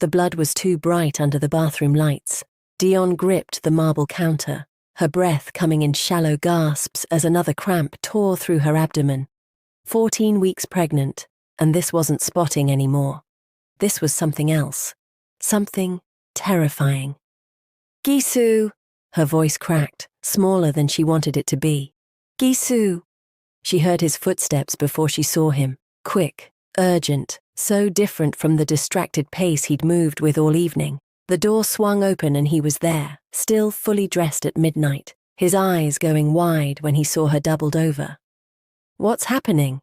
The blood was too bright under the bathroom lights. Dion gripped the marble counter, her breath coming in shallow gasps as another cramp tore through her abdomen. 14 weeks pregnant, and this wasn't spotting anymore. This was something else. Something terrifying. "Gisu!" Her voice cracked, smaller than she wanted it to be. "Gisu!" She heard his footsteps before she saw him, quick, urgent, so different from the distracted pace he'd moved with all evening. The door swung open and he was there, still fully dressed at midnight, his eyes going wide when he saw her doubled over. "What's happening?"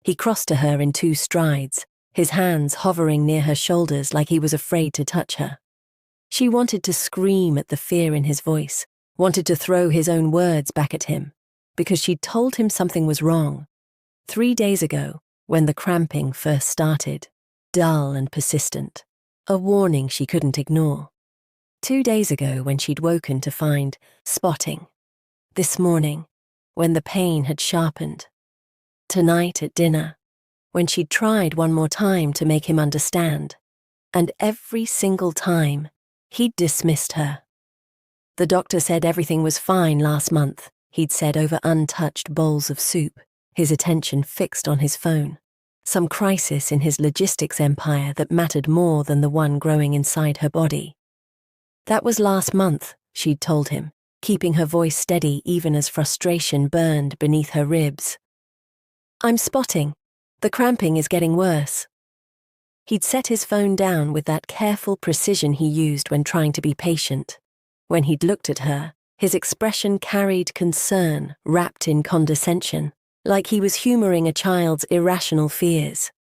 He crossed to her in 2 strides, his hands hovering near her shoulders like he was afraid to touch her. She wanted to scream at the fear in his voice, wanted to throw his own words back at him, because she'd told him something was wrong. 3 days ago, when the cramping first started, dull and persistent, a warning she couldn't ignore. 2 days ago when she'd woken to find spotting. This morning, when the pain had sharpened. Tonight at dinner, when she'd tried one more time to make him understand. And every single time, he'd dismissed her. The doctor said everything was fine last month, he'd said over untouched bowls of soup, his attention fixed on his phone. Some crisis in his logistics empire that mattered more than the one growing inside her body. That was last month, she'd told him, keeping her voice steady even as frustration burned beneath her ribs. "I'm spotting. The cramping is getting worse." He'd set his phone down with that careful precision he used when trying to be patient. When he'd looked at her, his expression carried concern wrapped in condescension, like he was humoring a child's irrational fears.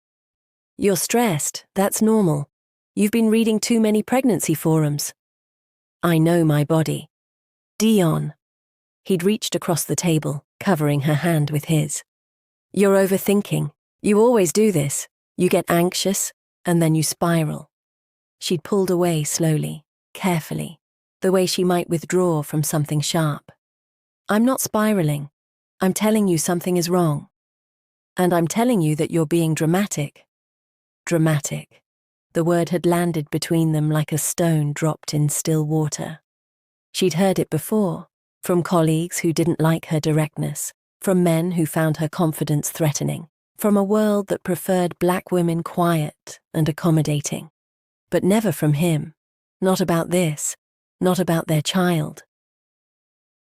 "You're stressed, that's normal. You've been reading too many pregnancy forums." "I know my body." "Dion." He'd reached across the table, covering her hand with his. "You're overthinking. You always do this. You get anxious, and then you spiral." She'd pulled away slowly, carefully, the way she might withdraw from something sharp. "I'm not spiraling. I'm telling you something is wrong. And I'm telling you that you're being dramatic." Dramatic. The word had landed between them like a stone dropped in still water. She'd heard it before, from colleagues who didn't like her directness, from men who found her confidence threatening, from a world that preferred black women quiet and accommodating. But never from him. Not about this. Not about their child.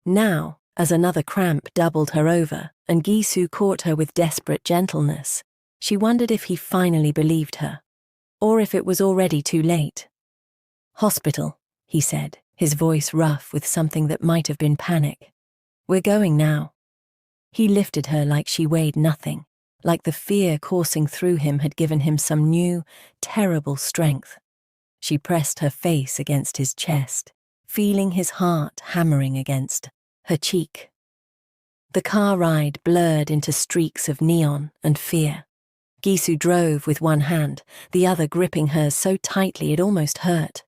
Now, as another cramp doubled her over and Gisu caught her with desperate gentleness, she wondered if he finally believed her, or if it was already too late. "Hospital," he said, his voice rough with something that might have been panic. "We're going now." He lifted her like she weighed nothing, like the fear coursing through him had given him some new, terrible strength. She pressed her face against his chest, feeling his heart hammering against her cheek. The car ride blurred into streaks of neon and fear. Gisu drove with one hand, the other gripping hers so tightly it almost hurt.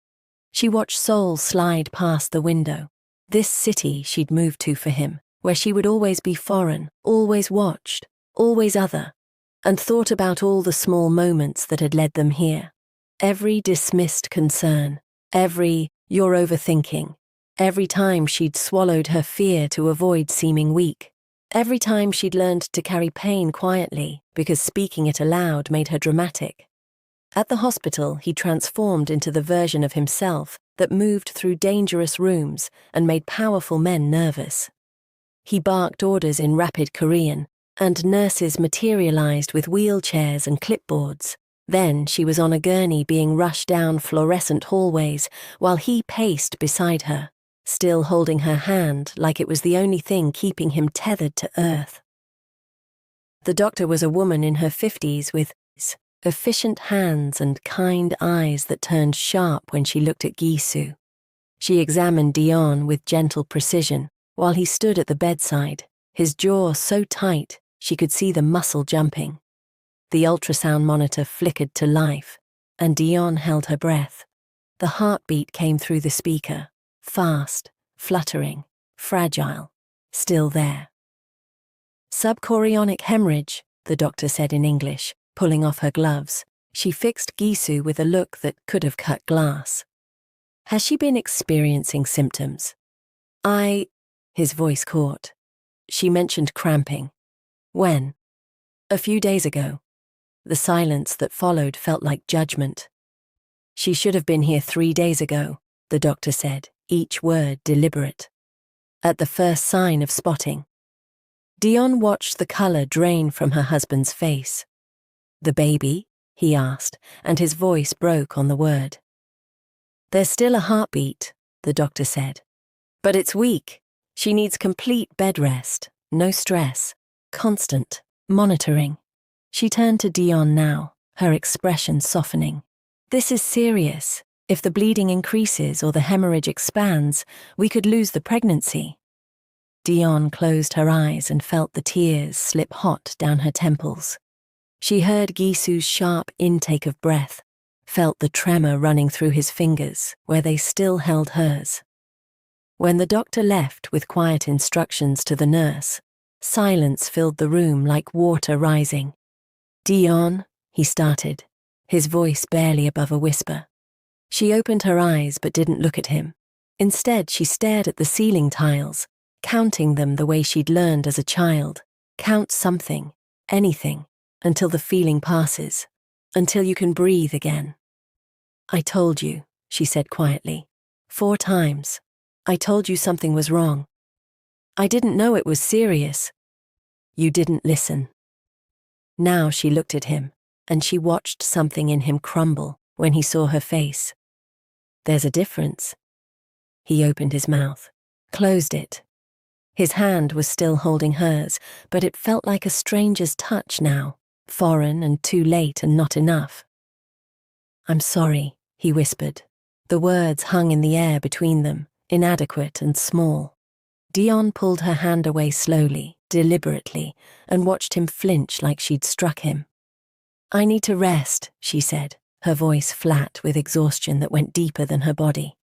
She watched Seoul slide past the window, this city she'd moved to for him, where she would always be foreign, always watched, always other, and thought about all the small moments that had led them here. Every dismissed concern, every "you're overthinking," every time she'd swallowed her fear to avoid seeming weak, every time she'd learned to carry pain quietly because speaking it aloud made her dramatic. At the hospital, he transformed into the version of himself that moved through dangerous rooms and made powerful men nervous. He barked orders in rapid Korean, and nurses materialized with wheelchairs and clipboards. Then she was on a gurney being rushed down fluorescent hallways while he paced beside her, still holding her hand like it was the only thing keeping him tethered to earth. The doctor was a woman in her 50s with efficient hands and kind eyes that turned sharp when she looked at Gisu. She examined Dion with gentle precision while he stood at the bedside, his jaw so tight she could see the muscle jumping. The ultrasound monitor flickered to life, and Dion held her breath. The heartbeat came through the speaker, fast, fluttering, fragile, still there. "Subchorionic hemorrhage," the doctor said in English, pulling off her gloves, She fixed Gisu with a look that could have cut glass. Has she been experiencing symptoms? His voice caught. She mentioned cramping. When? A few days ago. The silence that followed felt like judgment. She should have been here 3 days ago, the doctor said, each word deliberate. At the first sign of spotting. Dion watched the color drain from her husband's face. The baby? He asked, and his voice broke on the word. There's still a heartbeat, the doctor said. But it's weak. She needs complete bed rest, no stress, constant monitoring. She turned to Dion now, her expression softening. This is serious. If the bleeding increases or the hemorrhage expands, we could lose the pregnancy. Dion closed her eyes and felt the tears slip hot down her temples. She heard Gisu's sharp intake of breath, felt the tremor running through his fingers where they still held hers. When the doctor left with quiet instructions to the nurse, silence filled the room like water rising. Dion, he started, his voice barely above a whisper. She opened her eyes but didn't look at him. Instead, she stared at the ceiling tiles, counting them the way she'd learned as a child. Count something, anything, until the feeling passes, until you can breathe again. I told you, she said quietly, 4 times. I told you something was wrong. I didn't know it was serious. You didn't listen. Now she looked at him, and she watched something in him crumble when he saw her face. There's a difference. He opened his mouth, closed it. His hand was still holding hers, but it felt like a stranger's touch now, foreign and too late and not enough. I'm sorry, he whispered. The words hung in the air between them, inadequate and small. Dion pulled her hand away slowly, deliberately, and watched him flinch like she'd struck him. I need to rest, she said, her voice flat with exhaustion that went deeper than her body.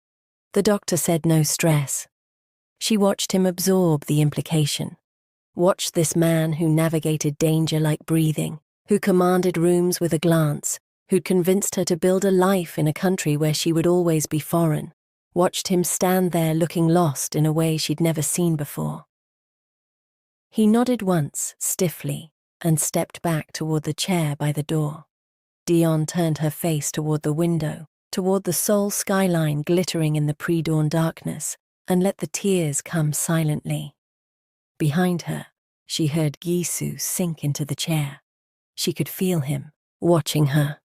The doctor said no stress. She watched him absorb the implication. Watched this man who navigated danger like breathing, who commanded rooms with a glance, who'd convinced her to build a life in a country where she would always be foreign. Watched him stand there looking lost in a way she'd never seen before. He nodded once, stiffly, and stepped back toward the chair by the door. Dion turned her face toward the window, toward the Seoul skyline glittering in the pre-dawn darkness, and let the tears come silently. Behind her, she heard Gisu sink into the chair. She could feel him, watching her.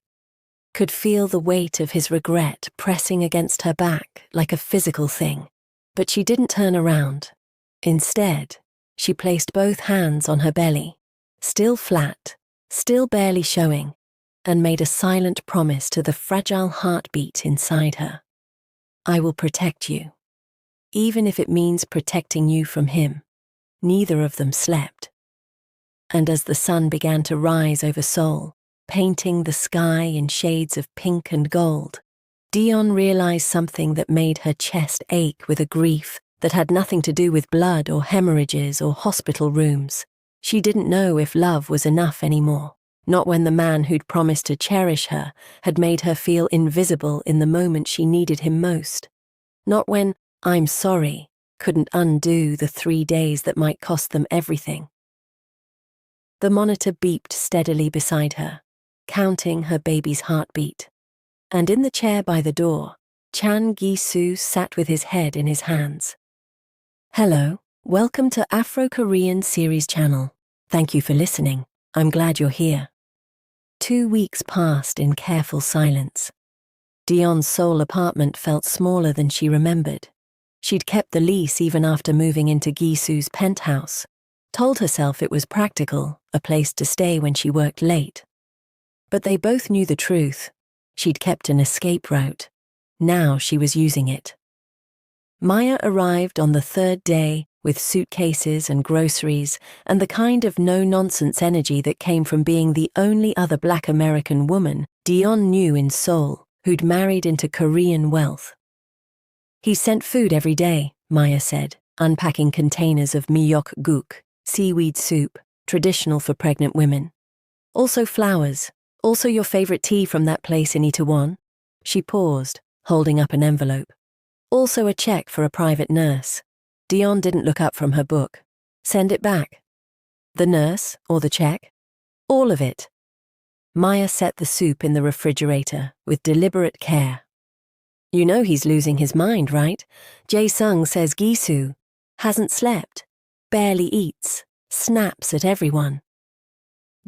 Could feel the weight of his regret pressing against her back like a physical thing. But she didn't turn around. Instead, she placed both hands on her belly, still flat, still barely showing, and made a silent promise to the fragile heartbeat inside her. I will protect you. Even if it means protecting you from him. Neither of them slept. And as the sun began to rise over Seoul, painting the sky in shades of pink and gold, Dion realized something that made her chest ache with a grief that had nothing to do with blood or hemorrhages or hospital rooms. She didn't know if love was enough anymore, not when the man who'd promised to cherish her had made her feel invisible in the moment she needed him most. Not when I'm sorry couldn't undo the 3 days that might cost them everything. The monitor beeped steadily beside her, counting her baby's heartbeat. And in the chair by the door, Chan Gisu sat with his head in his hands. Hello, welcome to Afro-Korean series channel. Thank you for listening. I'm glad you're here. 2 weeks passed in careful silence. Dion's Seoul apartment felt smaller than she remembered. She'd kept the lease even after moving into Gisu's penthouse, told herself it was practical, a place to stay when she worked late. But they both knew the truth. She'd kept an escape route. Now she was using it. Maya arrived on the 3rd day with suitcases and groceries and the kind of no-nonsense energy that came from being the only other Black American woman Dion knew in Seoul who'd married into Korean wealth. He sent food every day, Maya said, unpacking containers of myeokguk, seaweed soup, traditional for pregnant women. Also flowers, Also your favorite tea from that place in Itaewon? She paused, holding up an envelope. Also a check for a private nurse. Dion didn't look up from her book. Send it back. The nurse or the check? All of it. Maya set the soup in the refrigerator with deliberate care. You know he's losing his mind, right? Jae-sung says Gisu hasn't slept, barely eats, snaps at everyone.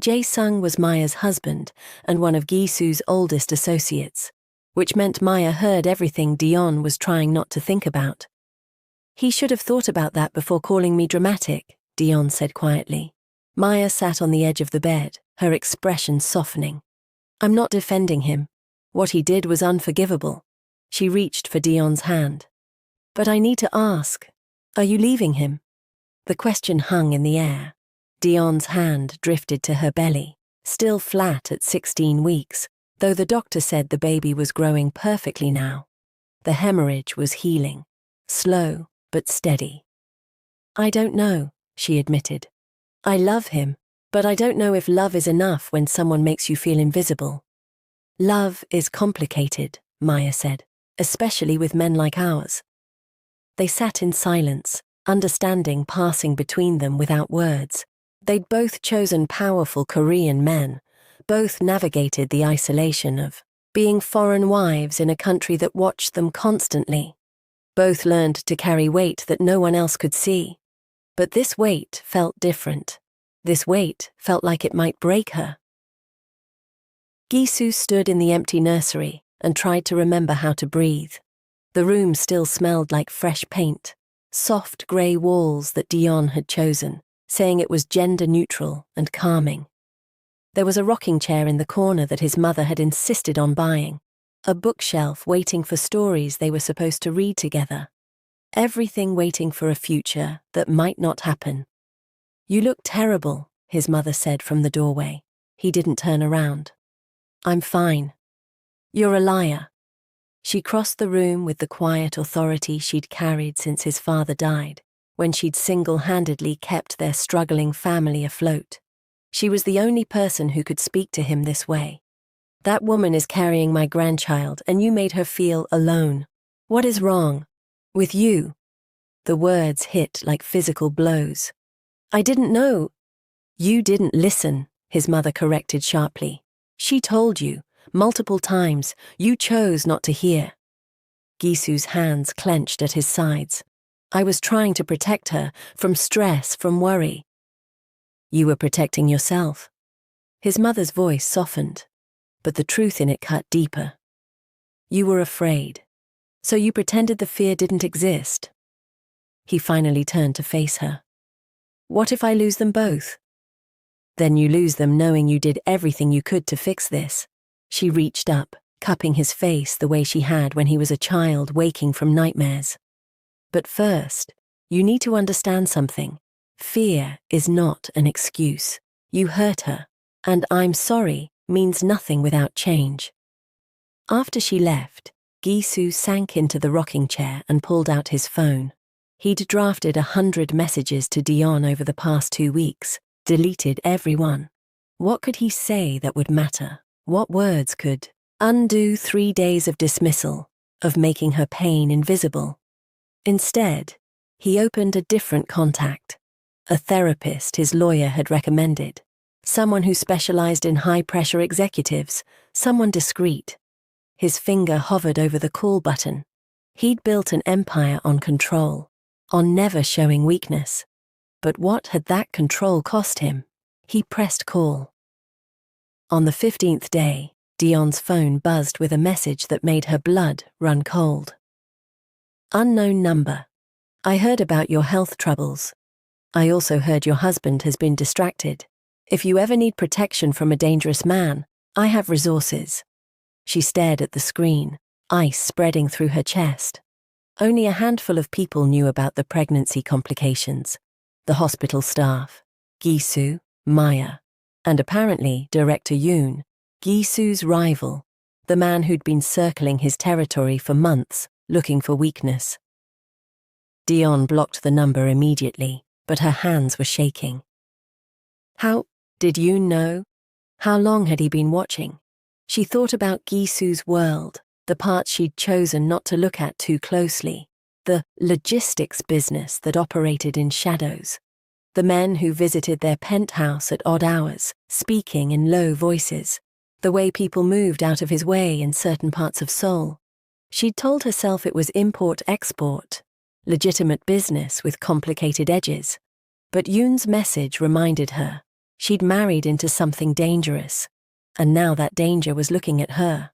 Jae-sung was Maya's husband and one of Gisu's oldest associates, which meant Maya heard everything Dion was trying not to think about. He should have thought about that before calling me dramatic, Dion said quietly. Maya sat on the edge of the bed, her expression softening. I'm not defending him. What he did was unforgivable. She reached for Dion's hand. But I need to ask, are you leaving him? The question hung in the air. Dion's hand drifted to her belly, still flat at 16 weeks, though the doctor said the baby was growing perfectly now. The hemorrhage was healing, slow but steady. I don't know, she admitted. I love him, but I don't know if love is enough when someone makes you feel invisible. Love is complicated, Maya said, especially with men like ours. They sat in silence, understanding passing between them without words. They'd both chosen powerful Korean men, both navigated the isolation of being foreign wives in a country that watched them constantly. Both learned to carry weight that no one else could see. But this weight felt different. This weight felt like it might break her. Gisu stood in the empty nursery and tried to remember how to breathe. The room still smelled like fresh paint, soft grey walls that Dion had chosen, saying it was gender-neutral and calming. There was a rocking chair in the corner that his mother had insisted on buying, a bookshelf waiting for stories they were supposed to read together. Everything waiting for a future that might not happen. You look terrible, his mother said from the doorway. He didn't turn around. I'm fine. You're a liar. She crossed the room with the quiet authority she'd carried since his father died, when she'd single-handedly kept their struggling family afloat. She was the only person who could speak to him this way. That woman is carrying my grandchild, and you made her feel alone. What is wrong? With you? The words hit like physical blows. I didn't know. You didn't listen, his mother corrected sharply. She told you, multiple times, you chose not to hear. Gisu's hands clenched at his sides. I was trying to protect her, from stress, from worry. You were protecting yourself. His mother's voice softened, but the truth in it cut deeper. You were afraid, so you pretended the fear didn't exist. He finally turned to face her. What if I lose them both? Then you lose them knowing you did everything you could to fix this. She reached up, cupping his face the way she had when he was a child waking from nightmares. But first, you need to understand something. Fear is not an excuse. You hurt her, and I'm sorry means nothing without change. After she left, Gisu sank into the rocking chair and pulled out his phone. He'd drafted 100 messages to Dion over the past 2 weeks, deleted every one. What could he say that would matter? What words could undo 3 days of dismissal, of making her pain invisible? Instead, he opened a different contact. A therapist his lawyer had recommended. Someone who specialized in high-pressure executives, someone discreet. His finger hovered over the call button. He'd built an empire on control, on never showing weakness. But what had that control cost him? He pressed call. On the 15th day, Dion's phone buzzed with a message that made her blood run cold. Unknown number. I heard about your health troubles. I also heard your husband has been distracted. If you ever need protection from a dangerous man, I have resources. She stared at the screen, ice spreading through her chest. Only a handful of people knew about the pregnancy complications. The hospital staff, Gisu, Maya, and apparently Director Yoon, Gisu's rival, the man who'd been circling his territory for months, looking for weakness. Dion blocked the number immediately, but her hands were shaking. How did Yoon know? How long had he been watching? She thought about Gisu's world, the parts she'd chosen not to look at too closely, the logistics business that operated in shadows, the men who visited their penthouse at odd hours, speaking in low voices, the way people moved out of his way in certain parts of Seoul. She'd told herself it was import-export, legitimate business with complicated edges. But Yoon's message reminded her she'd married into something dangerous, and now that danger was looking at her.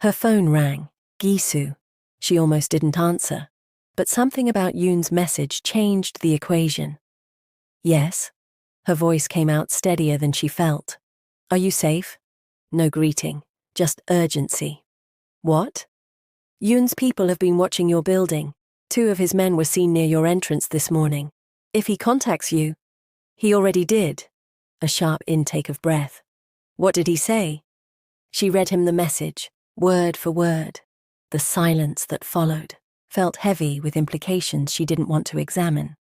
Her phone rang. Gisu. She almost didn't answer, but something about Yoon's message changed the equation. Yes? Her voice came out steadier than she felt. Are you safe? No greeting, just urgency. What? Yoon's people have been watching your building. 2 of his men were seen near your entrance this morning. If he contacts you, he already did. A sharp intake of breath. What did he say? She read him the message, word for word. The silence that followed felt heavy with implications she didn't want to examine.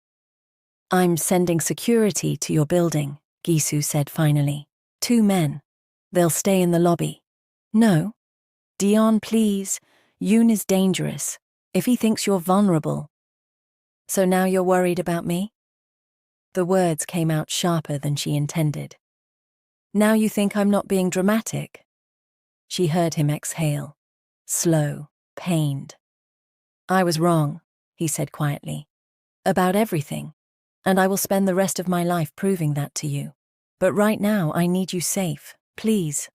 I'm sending security to your building, Gisu said finally. 2 men. They'll stay in the lobby. No. Dion, please. Yoon is dangerous. If he thinks you're vulnerable. So now you're worried about me? The words came out sharper than she intended. Now you think I'm not being dramatic? She heard him exhale. Slow, pained. I was wrong, he said quietly. About everything. And I will spend the rest of my life proving that to you. But right now I need you safe, please.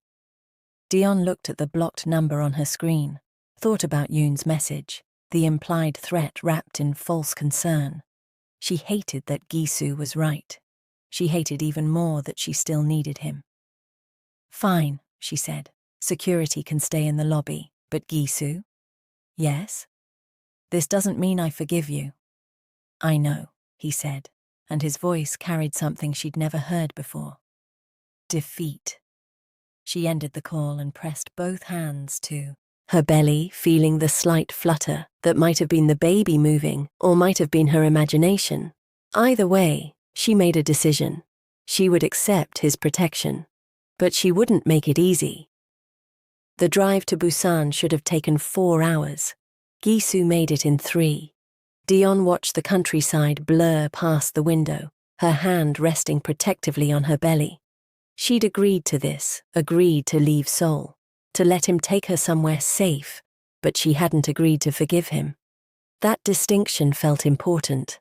Dion looked at the blocked number on her screen, thought about Yoon's message, the implied threat wrapped in false concern. She hated that Gisu was right. She hated even more that she still needed him. Fine, she said. Security can stay in the lobby, but Gisu? Yes? This doesn't mean I forgive you. I know, he said, and his voice carried something she'd never heard before. Defeat. She ended the call and pressed both hands to her belly, feeling the slight flutter that might have been the baby moving or might have been her imagination. Either way, she made a decision. She would accept his protection, but she wouldn't make it easy. The drive to Busan should have taken 4 hours. Gisu made it in 3. Dion watched the countryside blur past the window, her hand resting protectively on her belly. She'd agreed to this, agreed to leave Seoul, to let him take her somewhere safe, but she hadn't agreed to forgive him. That distinction felt important.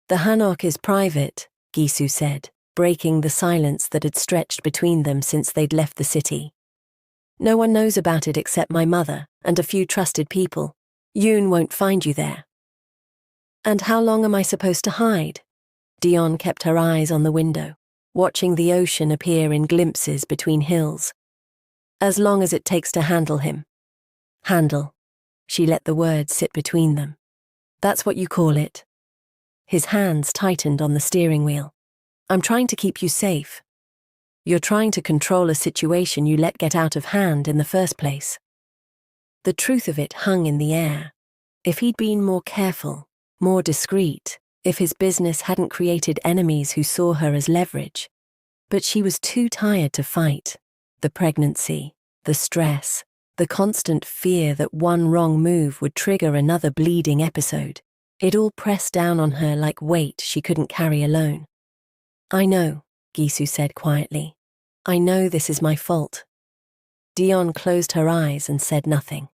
The Hanok is private, Gisu said, breaking the silence that had stretched between them since they'd left the city. No one knows about it except my mother and a few trusted people. Yoon won't find you there. And how long am I supposed to hide? Dion kept her eyes on the window, watching the ocean appear in glimpses between hills. As long as it takes to handle him. Handle. She let the words sit between them. That's what you call it. His hands tightened on the steering wheel. I'm trying to keep you safe. You're trying to control a situation you let get out of hand in the first place. The truth of it hung in the air. If he'd been more careful, more discreet, if his business hadn't created enemies who saw her as leverage. But she was too tired to fight. The pregnancy, the stress, the constant fear that one wrong move would trigger another bleeding episode. It all pressed down on her like weight she couldn't carry alone. I know, Gisu said quietly. I know this is my fault. Dion closed her eyes and said nothing.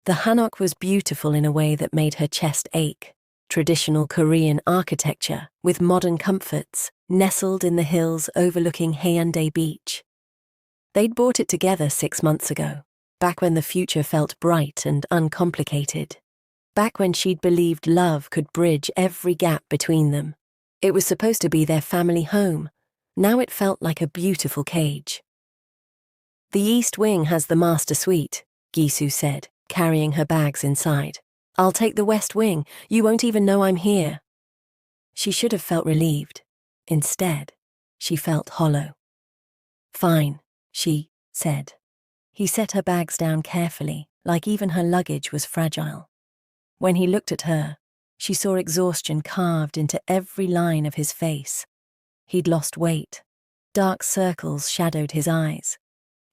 The Hanok was beautiful in a way that made her chest ache. Traditional Korean architecture with modern comforts, nestled in the hills overlooking Haeundae Beach. They'd bought it together 6 months ago, back when the future felt bright and uncomplicated. Back when she'd believed love could bridge every gap between them. It was supposed to be their family home. Now it felt like a beautiful cage. The East Wing has the master suite, Gisu said, carrying her bags inside. I'll take the West Wing. You won't even know I'm here. She should have felt relieved. Instead, she felt hollow. Fine, she said. He set her bags down carefully, like even her luggage was fragile. When he looked at her, she saw exhaustion carved into every line of his face. He'd lost weight. Dark circles shadowed his eyes.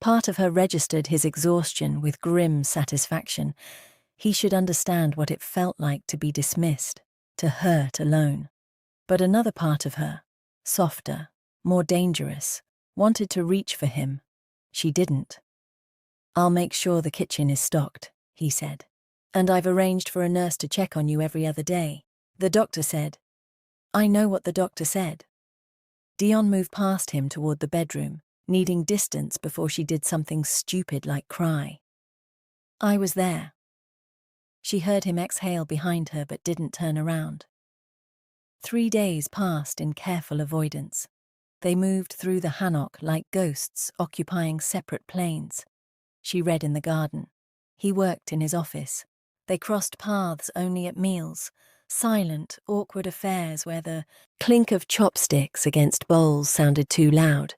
Part of her registered his exhaustion with grim satisfaction. He should understand what it felt like to be dismissed, to hurt alone. But another part of her, softer, more dangerous, wanted to reach for him. She didn't. "I'll make sure the kitchen is stocked," he said. "And I've arranged for a nurse to check on you every other day." The doctor said. "I know what the doctor said." Dion moved past him toward the bedroom, needing distance before she did something stupid like cry. "I was there." She heard him exhale behind her but didn't turn around. 3 days passed in careful avoidance. They moved through the hanok like ghosts occupying separate planes. She read in the garden. He worked in his office. They crossed paths only at meals, silent, awkward affairs where the clink of chopsticks against bowls sounded too loud.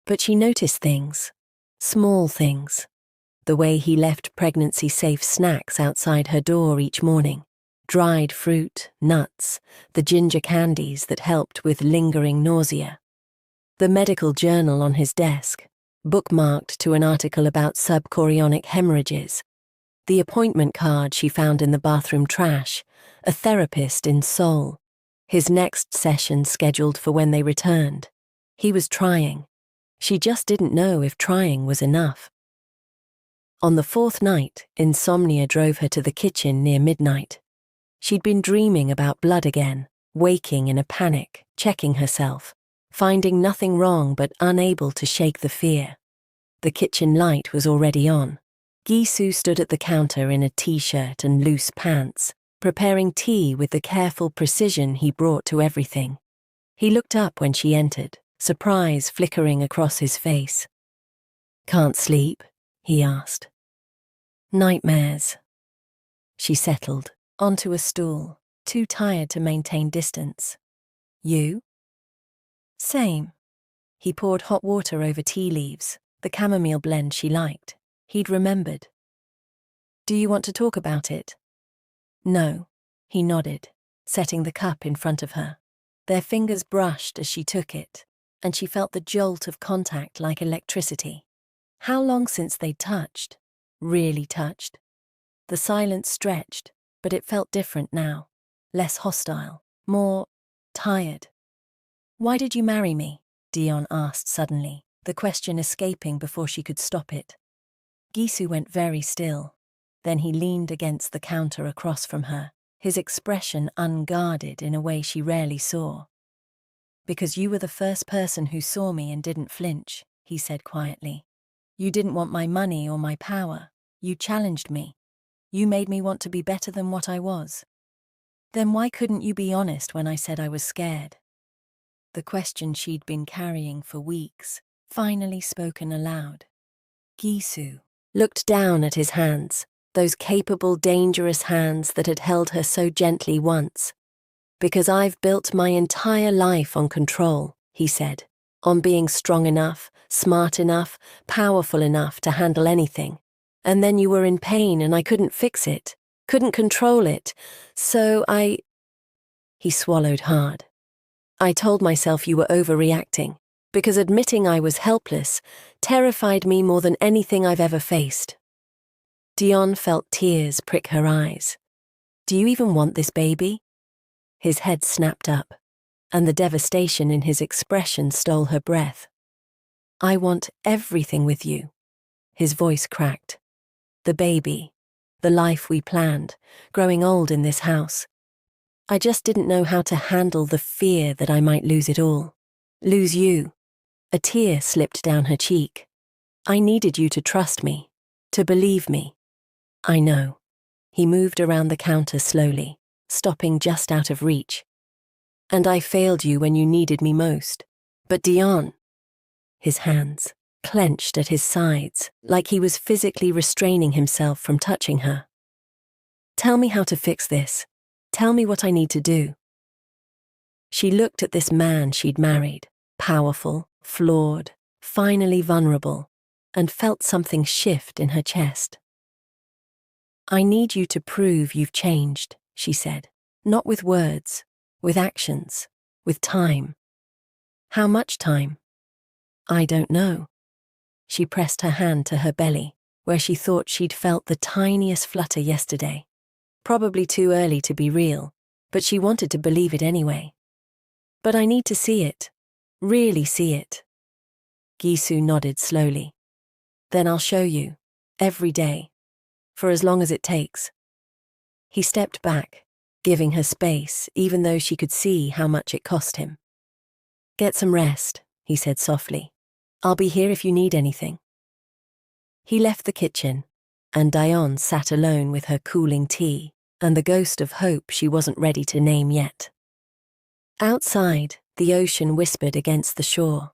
But she noticed things, small things. The way he left pregnancy-safe snacks outside her door each morning. Dried fruit, nuts, the ginger candies that helped with lingering nausea. The medical journal on his desk, bookmarked to an article about subchorionic hemorrhages. The appointment card she found in the bathroom trash, a therapist in Seoul. His next session scheduled for when they returned. He was trying. She just didn't know if trying was enough. On the 4th night, insomnia drove her to the kitchen near midnight. She'd been dreaming about blood again, waking in a panic, checking herself, finding nothing wrong but unable to shake the fear. The kitchen light was already on. Gisu stood at the counter in a t-shirt and loose pants, preparing tea with the careful precision he brought to everything. He looked up when she entered, surprise flickering across his face. "Can't sleep?" he asked. "Nightmares." She settled, onto a stool, too tired to maintain distance. "You?" "Same." He poured hot water over tea leaves, the chamomile blend she liked. He'd remembered. "Do you want to talk about it?" "No." He nodded, setting the cup in front of her. Their fingers brushed as she took it, and she felt the jolt of contact like electricity. How long since they'd touched? Really touched? The silence stretched, but it felt different now. Less hostile, more tired. "Why did you marry me?" Dion asked suddenly, the question escaping before she could stop it. Gisu went very still. Then he leaned against the counter across from her, his expression unguarded in a way she rarely saw. "Because you were the first person who saw me and didn't flinch," he said quietly. "You didn't want my money or my power. You challenged me. You made me want to be better than what I was. Then why couldn't you be honest when I said I was scared?" The question she'd been carrying for weeks, finally spoken aloud. Gisu looked down at his hands, those capable, dangerous hands that had held her so gently once. "Because I've built my entire life on control," he said, "on being strong enough, smart enough, powerful enough to handle anything. And then you were in pain and I couldn't fix it, couldn't control it, so I—" He swallowed hard. "I told myself you were overreacting, because admitting I was helpless terrified me more than anything I've ever faced." Dion felt tears prick her eyes. "Do you even want this baby?" His head snapped up, and the devastation in his expression stole her breath. "I want everything with you." His voice cracked. "The baby, the life we planned, growing old in this house. I just didn't know how to handle the fear that I might lose it all. Lose you." A tear slipped down her cheek. "I needed you to trust me, to believe me." "I know." He moved around the counter slowly, stopping just out of reach. "And I failed you when you needed me most. But Dion—" His hands clenched at his sides, like he was physically restraining himself from touching her. "Tell me how to fix this. Tell me what I need to do." She looked at this man she'd married, powerful, flawed, finally vulnerable, and felt something shift in her chest. "I need you to prove you've changed," she said. "Not with words, with actions, with time." "How much time?" I don't know. She pressed her hand to her belly, where she thought she'd felt the tiniest flutter yesterday. Probably too early to be real, but she wanted to believe it anyway. But I need to see it. Really see it. Gisu nodded slowly. Then I'll show you. Every day. For as long as it takes. He stepped back, giving her space, even though she could see how much it cost him. Get some rest, he said softly. I'll be here if you need anything. He left the kitchen, and Dion sat alone with her cooling tea and the ghost of hope she wasn't ready to name yet. Outside, the ocean whispered against the shore,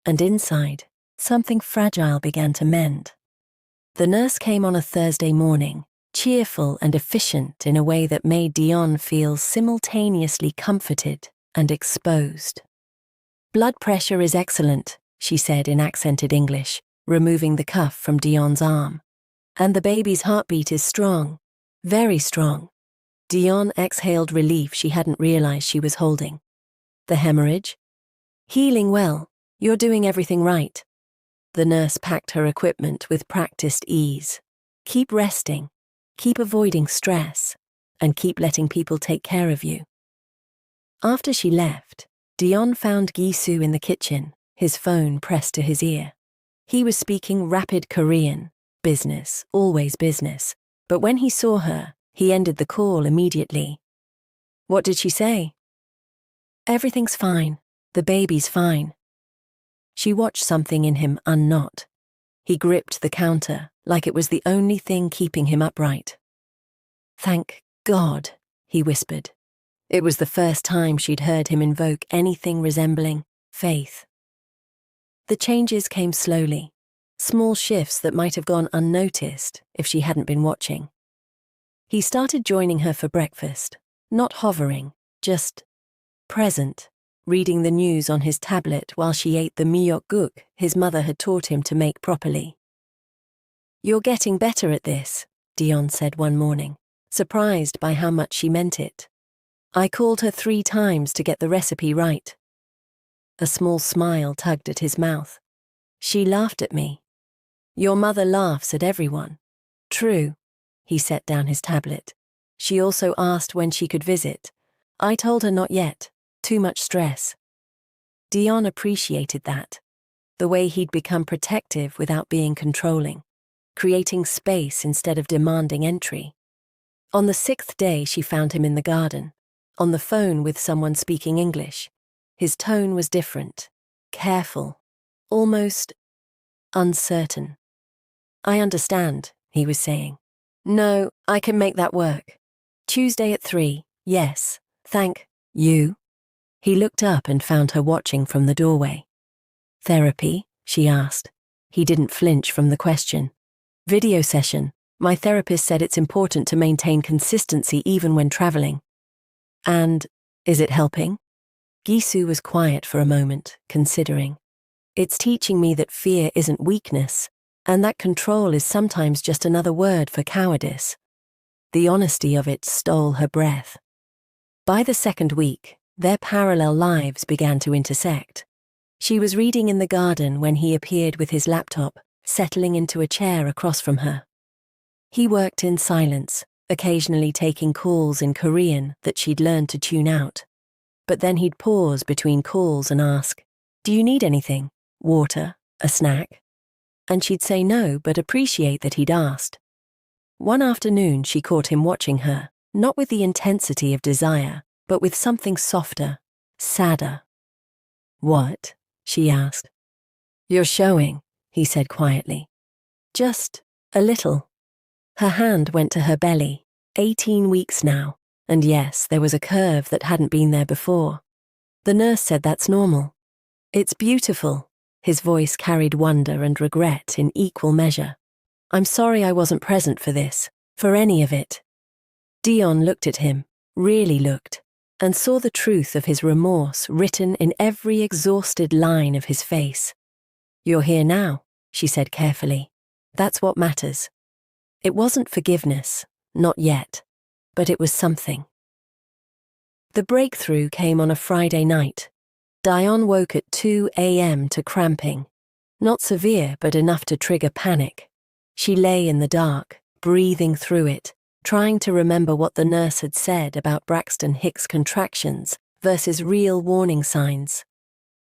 and inside, something fragile began to mend. The nurse came on a Thursday morning, cheerful and efficient in a way that made Dion feel simultaneously comforted and exposed. Blood pressure is excellent, she said in accented English, removing the cuff from Dion's arm. And the baby's heartbeat is strong, very strong. Dion exhaled relief she hadn't realized she was holding. The hemorrhage? Healing well. You're doing everything right. The nurse packed her equipment with practiced ease. Keep resting, keep avoiding stress, and keep letting people take care of you. After she left, Dion found Gisu in the kitchen, his phone pressed to his ear. He was speaking rapid Korean, business, always business, but when he saw her, he ended the call immediately. What did she say? Everything's fine. The baby's fine. She watched something in him unknot. He gripped the counter like it was the only thing keeping him upright. Thank God, he whispered. It was the first time she'd heard him invoke anything resembling faith. The changes came slowly, small shifts that might have gone unnoticed if she hadn't been watching. He started joining her for breakfast, not hovering, just present, reading the news on his tablet while she ate the myeokguk his mother had taught him to make properly. You're getting better at this, Dion said one morning, surprised by how much she meant it. I called her 3 times to get the recipe right. A small smile tugged at his mouth. She laughed at me. Your mother laughs at everyone. True. He set down his tablet. She also asked when she could visit. I told her not yet. Too much stress. Dion appreciated that. The way he'd become protective without being controlling, creating space instead of demanding entry. On the 6th day, she found him in the garden, on the phone with someone speaking English. His tone was different, careful, almost uncertain. I understand, he was saying. No, I can make that work. Tuesday at 3, yes, thank you. He looked up and found her watching from the doorway. Therapy? She asked. He didn't flinch from the question. Video session. My therapist said it's important to maintain consistency even when traveling. And, is it helping? Gisu was quiet for a moment, considering. It's teaching me that fear isn't weakness, and that control is sometimes just another word for cowardice. The honesty of it stole her breath. By the 2nd week, their parallel lives began to intersect. She was reading in the garden when he appeared with his laptop, settling into a chair across from her. He worked in silence, occasionally taking calls in Korean that she'd learned to tune out. But then he'd pause between calls and ask, "Do you need anything? Water? A snack?" And she'd say no, but appreciate that he'd asked. One afternoon she caught him watching her, not with the intensity of desire, but with something softer, sadder. What? She asked. You're showing, he said quietly. Just a little. Her hand went to her belly, 18 weeks now, and yes, there was a curve that hadn't been there before. The nurse said that's normal. It's beautiful. His voice carried wonder and regret in equal measure. I'm sorry I wasn't present for this, for any of it. Dion looked at him, really looked, and saw the truth of his remorse written in every exhausted line of his face. You're here now, she said carefully. That's what matters. It wasn't forgiveness, not yet, but it was something. The breakthrough came on a Friday night. Dion woke at 2 a.m. to cramping, Not severe, but enough to trigger panic. She lay in the dark, breathing through it, trying to remember what the nurse had said about Braxton Hicks' contractions versus real warning signs.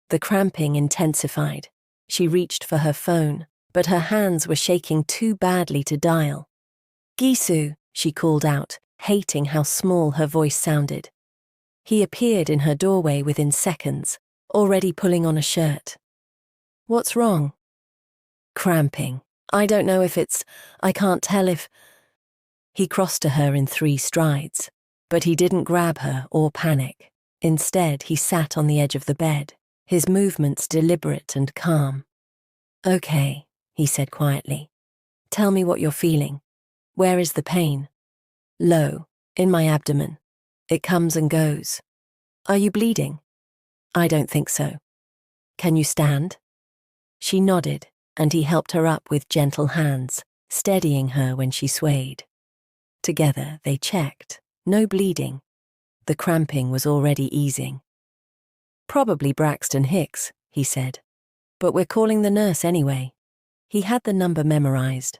The cramping intensified. She reached for her phone, but her hands were shaking too badly to dial. "Gisu," she called out, hating how small her voice sounded. He appeared in her doorway within seconds, already pulling on a shirt. "What's wrong?" "Cramping. I don't know if I can't tell if—" He crossed to her in 3 strides, but he didn't grab her or panic. Instead, he sat on the edge of the bed, his movements deliberate and calm. "Okay," he said quietly. "Tell me what you're feeling. Where is the pain?" "Low, in my abdomen. It comes and goes." "Are you bleeding?" "I don't think so." "Can you stand?" She nodded, and he helped her up with gentle hands, steadying her when she swayed. Together, they checked. No bleeding. The cramping was already easing. "Probably Braxton Hicks," he said. "But we're calling the nurse anyway." He had the number memorized.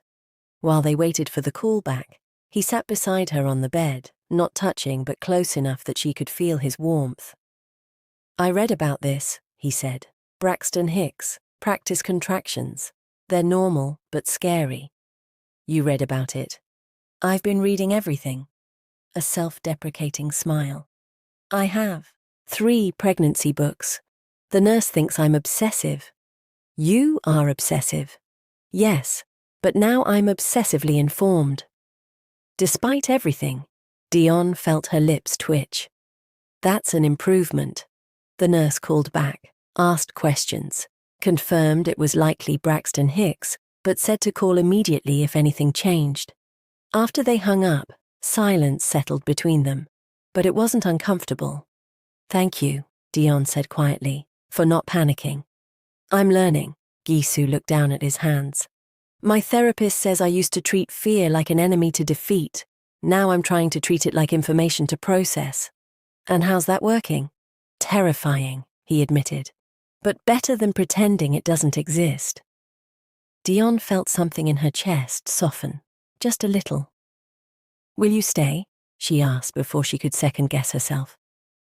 While they waited for the call back, he sat beside her on the bed, not touching but close enough that she could feel his warmth. "I read about this," he said. "Braxton Hicks, practice contractions. They're normal but scary." "You read about it?" "I've been reading everything." A self-deprecating smile. "I have 3 pregnancy books. The nurse thinks I'm obsessive." "You are obsessive." "Yes, but now I'm obsessively informed." Despite everything, Dion felt her lips twitch. "That's an improvement." The nurse called back, asked questions, confirmed it was likely Braxton Hicks, but said to call immediately if anything changed. After they hung up, silence settled between them, but it wasn't uncomfortable. "Thank you," Dion said quietly, "for not panicking." "I'm learning." Gisu looked down at his hands. "My therapist says I used to treat fear like an enemy to defeat. Now I'm trying to treat it like information to process." "And how's that working?" "Terrifying," he admitted, "but better than pretending it doesn't exist." Dion felt something in her chest soften, just a little. "Will you stay?" she asked before she could second-guess herself.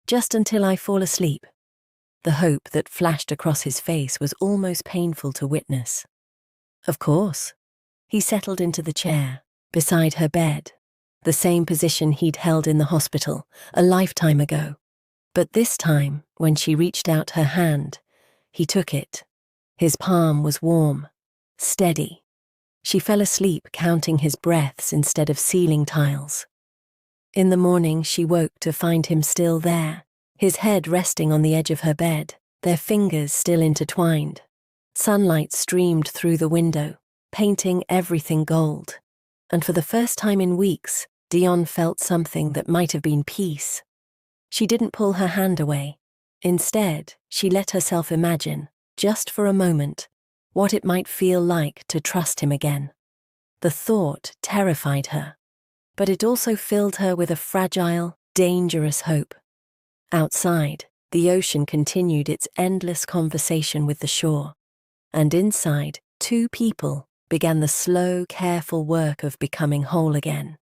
"Just until I fall asleep." The hope that flashed across his face was almost painful to witness. "Of course." He settled into the chair, beside her bed, the same position he'd held in the hospital a lifetime ago. But this time, when she reached out her hand, he took it. His palm was warm, steady. She fell asleep counting his breaths instead of ceiling tiles. In the morning, she woke to find him still there, his head resting on the edge of her bed, their fingers still intertwined. Sunlight streamed through the window, painting everything gold. And for the first time in weeks, Dion felt something that might have been peace. She didn't pull her hand away. Instead, she let herself imagine, just for a moment, what it might feel like to trust him again. The thought terrified her, but it also filled her with a fragile, dangerous hope. Outside, the ocean continued its endless conversation with the shore, and inside, 2 people began the slow, careful work of becoming whole again.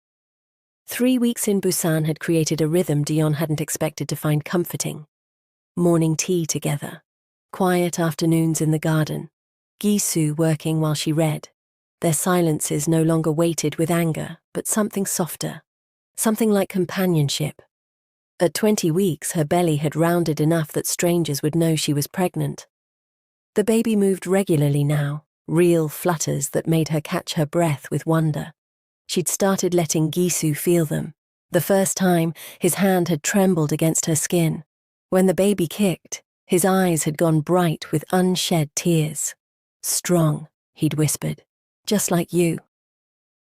3 weeks in Busan had created a rhythm Dion hadn't expected to find comforting. Morning tea together, quiet afternoons in the garden, Gisu working while she read. Their silences no longer weighted with anger, but something softer, something like companionship. At 20 weeks, her belly had rounded enough that strangers would know she was pregnant. The baby moved regularly now, real flutters that made her catch her breath with wonder. She'd started letting Gisu feel them. The first time, his hand had trembled against her skin. When the baby kicked, his eyes had gone bright with unshed tears. "Strong," he'd whispered, "just like you."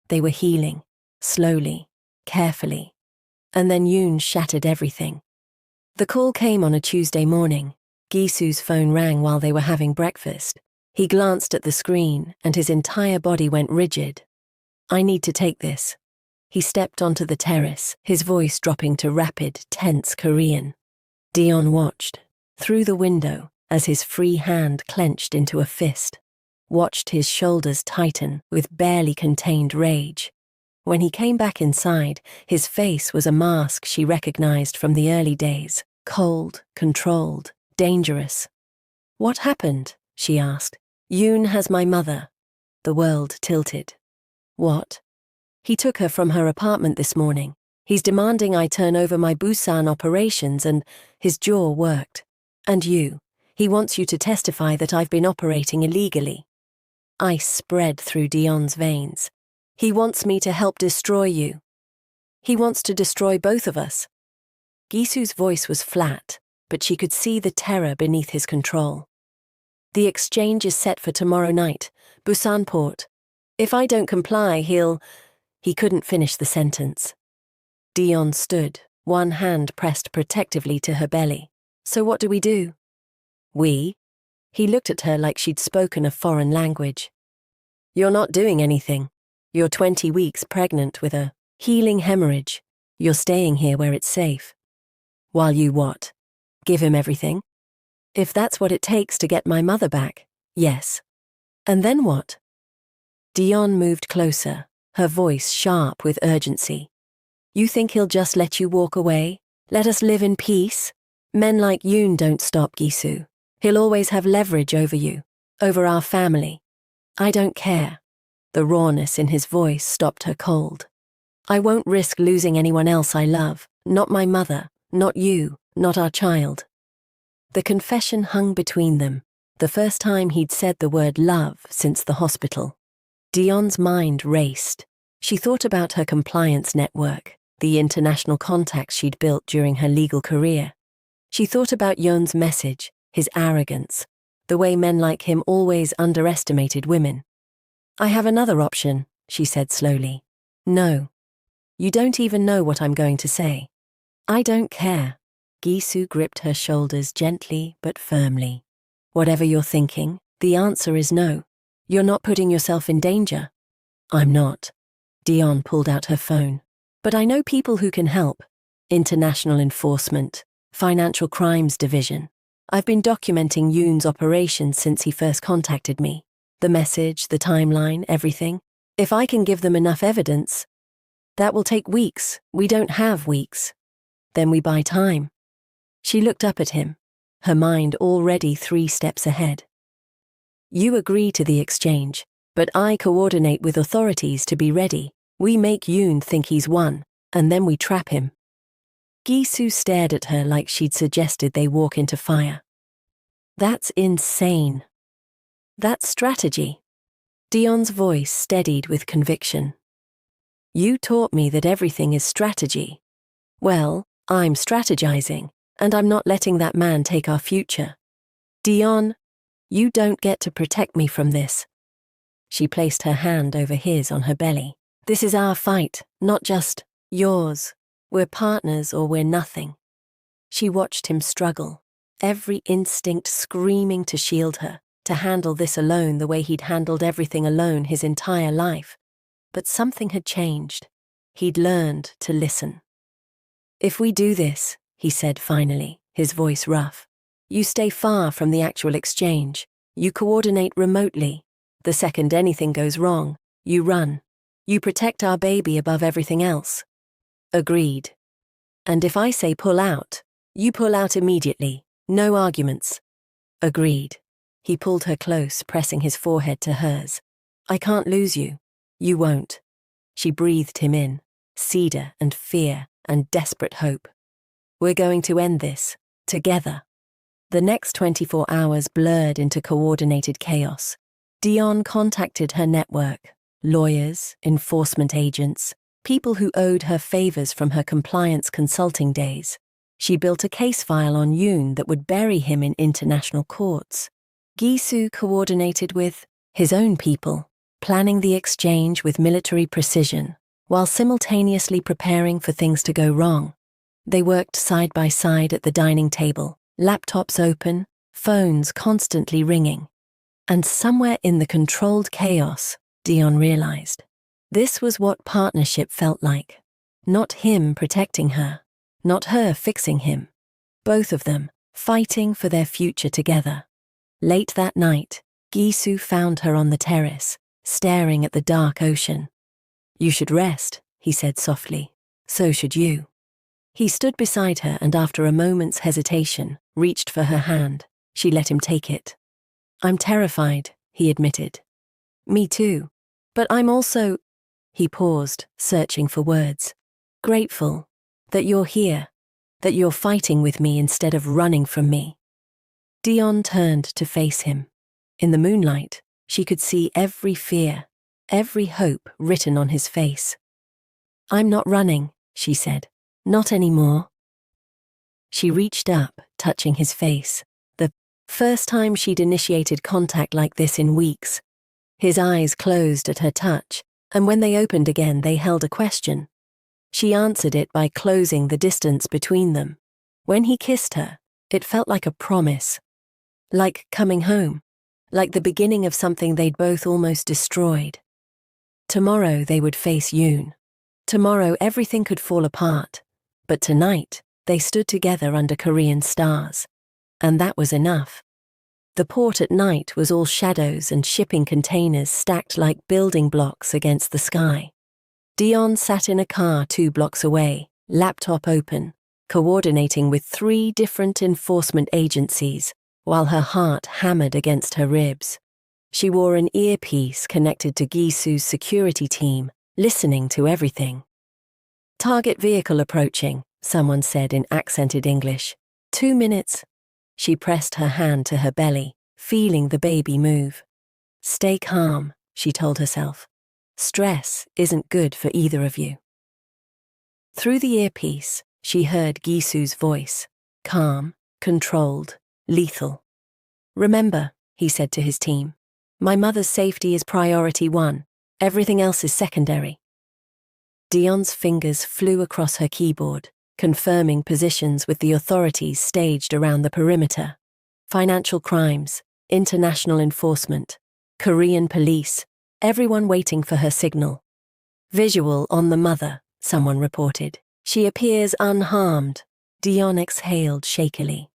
They were healing, slowly, carefully. And then Yoon shattered everything. The call came on a Tuesday morning. Gisu's phone rang while they were having breakfast. He glanced at the screen, and his entire body went rigid. "I need to take this." He stepped onto the terrace, his voice dropping to rapid, tense Korean. Dion watched, through the window, as his free hand clenched into a fist. watched his shoulders tighten with barely contained rage. When he came back inside, his face was a mask she recognized from the early days, cold, controlled, dangerous. "What happened?" she asked. "Yoon has my mother." The world tilted. "What?" "He took her from her apartment this morning. He's demanding I turn over my Busan operations and..." His jaw worked. "And you. He wants you to testify that I've been operating illegally." Ice spread through Dion's veins. "He wants me to help destroy you. He wants to destroy both of us." Gisu's voice was flat, but she could see the terror beneath his control. "The exchange is set for tomorrow night, Busan port. If I don't comply, he'll..." He couldn't finish the sentence. Dion stood, one hand pressed protectively to her belly. "So what do we do?" "We?" He looked at her like she'd spoken a foreign language. "You're not doing anything. You're 20 weeks pregnant with a healing hemorrhage. You're staying here where it's safe. While you what? Give him everything? If that's what it takes to get my mother back, yes. And then what?" Dion moved closer, her voice sharp with urgency. "You think he'll just let you walk away? Let us live in peace? Men like Yoon don't stop, Gisu. He'll always have leverage over you, over our family. I don't care." The rawness in his voice stopped her cold. "I won't risk losing anyone else I love, not my mother, not you, not our child." The confession hung between them, the first time he'd said the word love since the hospital. Dion's mind raced. She thought about her compliance network, the international contacts she'd built during her legal career. She thought about Yoon's message, his arrogance, the way men like him always underestimated women. "I have another option," she said slowly. "No. You don't even know what I'm going to say." "I don't care." Gisu gripped her shoulders gently but firmly. "Whatever you're thinking, the answer is no. You're not putting yourself in danger." "I'm not." Dion pulled out her phone. "But I know people who can help. International Enforcement, Financial Crimes Division. I've been documenting Yoon's operations since he first contacted me. The message, the timeline, everything. If I can give them enough evidence..." "That will take weeks. We don't have weeks." "Then we buy time." She looked up at him, her mind already 3 steps ahead. "You agree to the exchange, but I coordinate with authorities to be ready. We make Yoon think he's won, and then we trap him." Gisu stared at her like she'd suggested they walk into fire. "That's insane." "That's strategy." Dion's voice steadied with conviction. "You taught me that everything is strategy. Well, I'm strategizing, and I'm not letting that man take our future. Dion, you don't get to protect me from this." She placed her hand over his on her belly. "This is our fight, not just yours. We're partners or we're nothing." She watched him struggle, every instinct screaming to shield her, to handle this alone the way he'd handled everything alone his entire life. But something had changed. He'd learned to listen. "If we do this," he said finally, his voice rough, "you stay far from the actual exchange. You coordinate remotely. The second anything goes wrong, you run. You protect our baby above everything else." "Agreed." "And if I say pull out, you pull out immediately. No arguments." "Agreed." He pulled her close, pressing his forehead to hers. "I can't lose you. You won't." She breathed him in, cedar and fear and desperate hope. "We're going to end this, together." The next 24 hours blurred into coordinated chaos. Dion contacted her network, lawyers, enforcement agents, people who owed her favors from her compliance consulting days. She built a case file on Yoon that would bury him in international courts. Gisu coordinated with his own people, planning the exchange with military precision, while simultaneously preparing for things to go wrong. They worked side by side at the dining table, laptops open, phones constantly ringing. And somewhere in the controlled chaos, Dion realized, this was what partnership felt like. Not him protecting her, not her fixing him. Both of them fighting for their future together. Late that night, Gisu found her on the terrace, staring at the dark ocean. "You should rest," he said softly. "So should you." He stood beside her and after a moment's hesitation, reached for her hand. She let him take it. "I'm terrified," he admitted. "Me too. But I'm also—" He paused, searching for words. "Grateful that you're here, that you're fighting with me instead of running from me." Dion turned to face him. In the moonlight, she could see every fear, every hope written on his face. "I'm not running," she said. "Not anymore." She reached up, touching his face. The first time she'd initiated contact like this in weeks. His eyes closed at her touch, and when they opened again, they held a question. She answered it by closing the distance between them. When he kissed her, it felt like a promise. Like coming home. Like the beginning of something they'd both almost destroyed. Tomorrow they would face Yoon. Tomorrow everything could fall apart. But tonight, they stood together under Korean stars. And that was enough. The port at night was all shadows and shipping containers stacked like building blocks against the sky. Dion sat in a car 2 blocks away, laptop open, coordinating with 3 different enforcement agencies, while her heart hammered against her ribs. She wore an earpiece connected to Gisu's security team, listening to everything. "Target vehicle approaching," someone said in accented English. 2 minutes. She pressed her hand to her belly, feeling the baby move. "Stay calm," she told herself. "Stress isn't good for either of you." Through the earpiece, she heard Gisu's voice, calm, controlled, lethal. "Remember," he said to his team, "my mother's safety is priority 1. Everything else is secondary." Dion's fingers flew across her keyboard, confirming positions with the authorities staged around the perimeter. Financial crimes, international enforcement, Korean police, everyone waiting for her signal. "Visual on the mother," someone reported. "She appears unharmed." Dion exhaled shakily.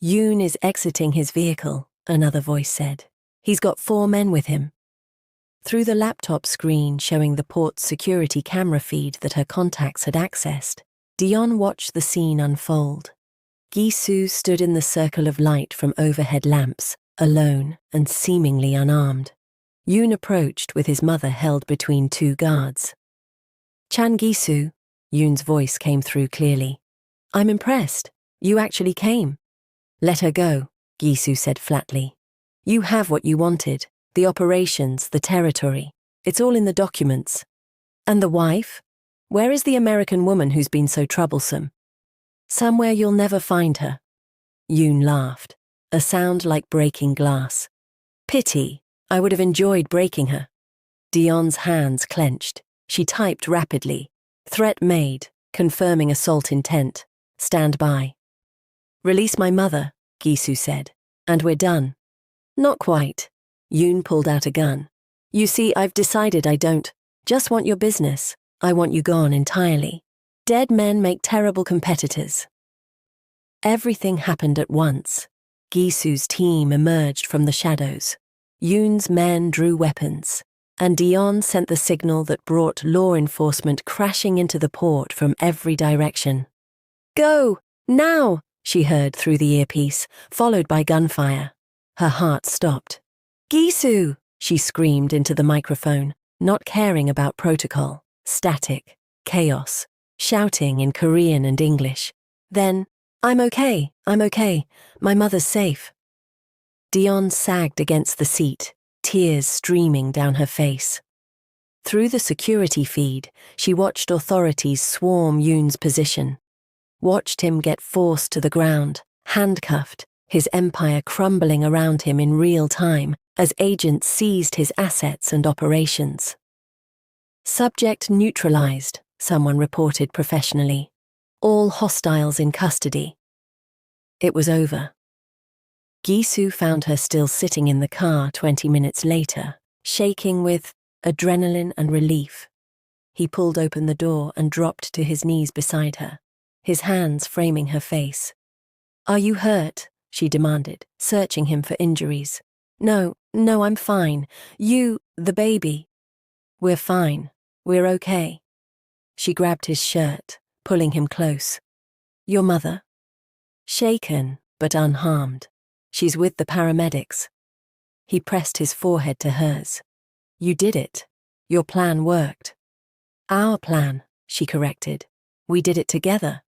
"Yoon is exiting his vehicle," another voice said. "He's got 4 men with him." Through the laptop screen showing the port's security camera feed that her contacts had accessed, Dion watched the scene unfold. Gisu stood in the circle of light from overhead lamps, alone and seemingly unarmed. Yoon approached with his mother held between 2 guards. "Chan Gisu," Yoon's voice came through clearly. "I'm impressed. You actually came." "Let her go," Gisu said flatly. "You have what you wanted. The operations, the territory. It's all in the documents." "And the wife? Where is the American woman who's been so troublesome?" "Somewhere you'll never find her." Yoon laughed, a sound like breaking glass. "Pity. I would have enjoyed breaking her." Dion's hands clenched. She typed rapidly. "Threat made, confirming assault intent. Stand by." "Release my mother," Gisu said, "and we're done." "Not quite." Yoon pulled out a gun. "You see, I've decided I don't just want your business. I want you gone entirely. Dead men make terrible competitors." Everything happened at once. Gisu's team emerged from the shadows. Yoon's men drew weapons, and Dion sent the signal that brought law enforcement crashing into the port from every direction. "Go! Now!" she heard through the earpiece, followed by gunfire. Her heart stopped. "Gisu!" she screamed into the microphone, not caring about protocol, static, chaos, shouting in Korean and English. Then, I'm okay, my mother's safe." Dion sagged against the seat, tears streaming down her face. Through the security feed, she watched authorities swarm Yoon's position. Watched him get forced to the ground, handcuffed, his empire crumbling around him in real time as agents seized his assets and operations. "Subject neutralized," someone reported professionally. "All hostiles in custody." It was over. Gisu found her still sitting in the car 20 minutes later, shaking with adrenaline and relief. He pulled open the door and dropped to his knees beside her, his hands framing her face. "Are you hurt?" she demanded, searching him for injuries. "No, No, I'm fine. The baby. We're fine. We're okay. She grabbed his shirt, pulling him close. Your mother? Shaken, but unharmed. She's with the paramedics. He pressed his forehead to hers. You did it. Your plan worked. Our plan, she corrected. We did it together.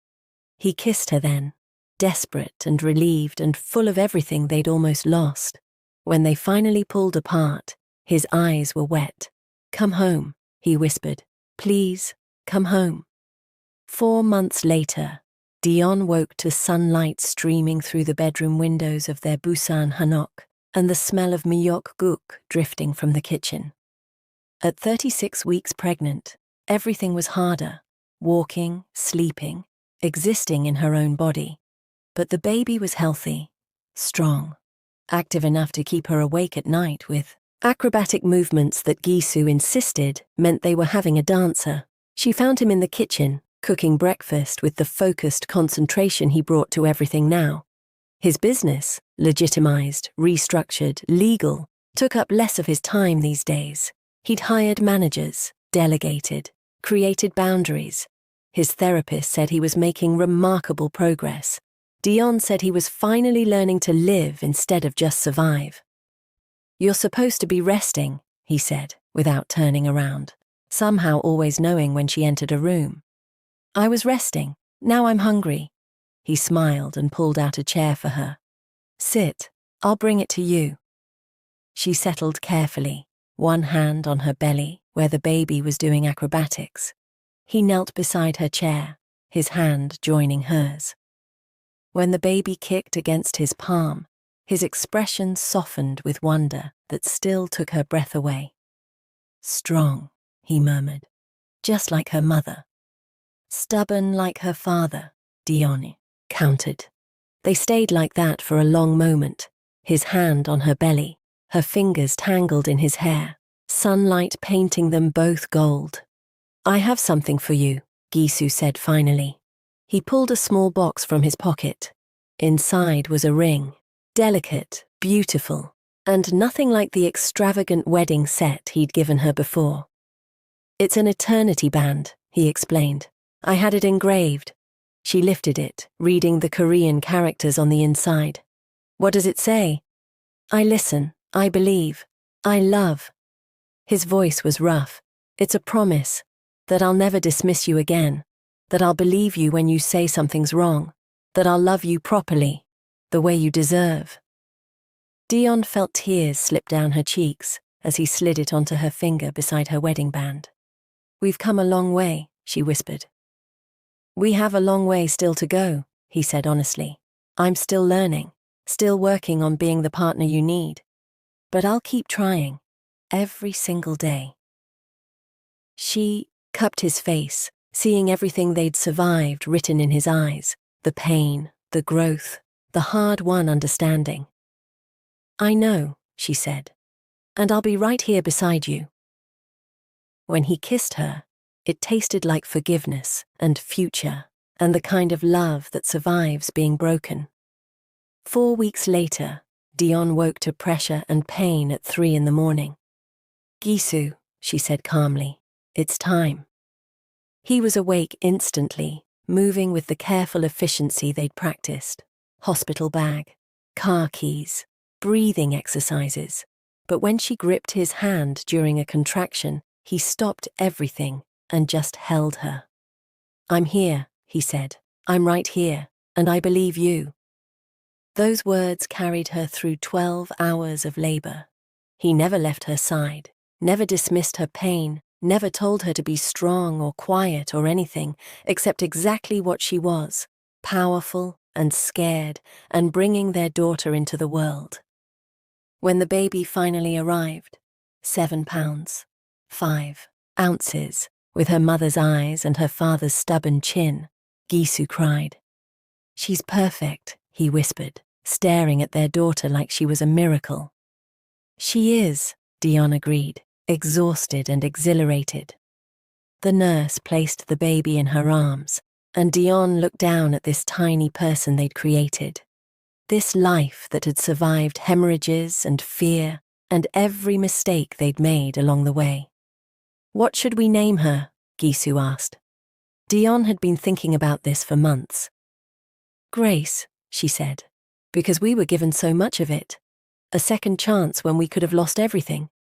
He kissed her then, desperate and relieved and full of everything they'd almost lost. When they finally pulled apart, his eyes were wet. Come home, he whispered. Please, come home. 4 months later, Dion woke to sunlight streaming through the bedroom windows of their Busan hanok and the smell of myeok guk drifting from the kitchen. At 36 weeks pregnant, everything was harder, walking, sleeping, existing in her own body. But the baby was healthy, strong, active enough to keep her awake at night with acrobatic movements that Gisu insisted meant they were having a dancer. She found him in the kitchen, cooking breakfast with the focused concentration he brought to everything now. His business, legitimized, restructured, legal, took up less of his time these days. He'd hired managers, delegated, created boundaries. His therapist said he was making remarkable progress. Dion said he was finally learning to live instead of just survive. You're supposed to be resting, he said, without turning around, somehow always knowing when she entered a room. I was resting. Now I'm hungry. He smiled and pulled out a chair for her. Sit. I'll bring it to you. She settled carefully, one hand on her belly where the baby was doing acrobatics. He knelt beside her chair, his hand joining hers. When the baby kicked against his palm, his expression softened with wonder that still took her breath away. Strong, he murmured, just like her mother. Stubborn like her father, Dion countered. They stayed like that for a long moment, his hand on her belly, her fingers tangled in his hair, sunlight painting them both gold. I have something for you, Gisu said finally. He pulled a small box from his pocket. Inside was a ring, delicate, beautiful, and nothing like the extravagant wedding set he'd given her before. It's an eternity band, he explained. I had it engraved. She lifted it, reading the Korean characters on the inside. What does it say? I listen, I believe, I love. His voice was rough. It's a promise that I'll never dismiss you again, that I'll believe you when you say something's wrong, that I'll love you properly, the way you deserve. Dion felt tears slip down her cheeks as he slid it onto her finger beside her wedding band. We've come a long way, she whispered. We have a long way still to go, he said honestly. I'm still learning, still working on being the partner you need. But I'll keep trying, every single day. She cupped his face, seeing everything they'd survived written in his eyes, the pain, the growth, the hard-won understanding. I know, she said, and I'll be right here beside you. When he kissed her, it tasted like forgiveness and future and the kind of love that survives being broken. 4 weeks later, Dion woke to pressure and pain at 3 a.m. Gisu, she said calmly, it's time. He was awake instantly, moving with the careful efficiency they'd practiced. Hospital bag, car keys, breathing exercises. But when she gripped his hand during a contraction, he stopped everything and just held her. I'm here, he said. I'm right here, and I believe you. Those words carried her through 12 hours of labor. He never left her side, never dismissed her pain, never told her to be strong or quiet or anything, except exactly what she was, powerful and scared and bringing their daughter into the world. When the baby finally arrived, 7 pounds, 5 ounces, with her mother's eyes and her father's stubborn chin, Gisu cried. She's perfect, he whispered, staring at their daughter like she was a miracle. She is, Dion agreed, exhausted and exhilarated. The nurse placed the baby in her arms, and Dion looked down at this tiny person they'd created. This life that had survived hemorrhages and fear, and every mistake they'd made along the way. "What should we name her?" Gisu asked. Dion had been thinking about this for months. "Grace," she said, "because we were given so much of it. A second chance when we could have lost everything."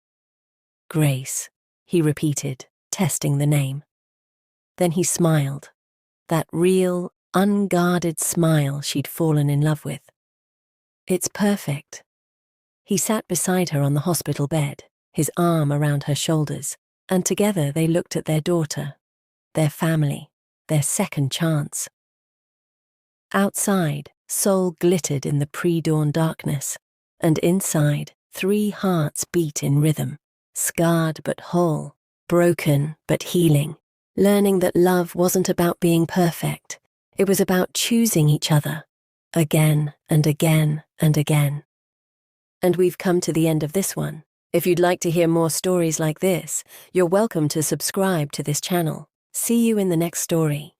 "Grace," he repeated, testing the name. Then he smiled, that real, unguarded smile she'd fallen in love with. "It's perfect." He sat beside her on the hospital bed, his arm around her shoulders, and together they looked at their daughter, their family, their second chance. Outside, Seoul glittered in the pre-dawn darkness, and inside, 3 hearts beat in rhythm, scarred but whole, broken but healing, learning that love wasn't about being perfect. It was about choosing each other, again and again and again. And we've come to the end of this one. If you'd like to hear more stories like this, you're welcome to subscribe to this channel. See you in the next story.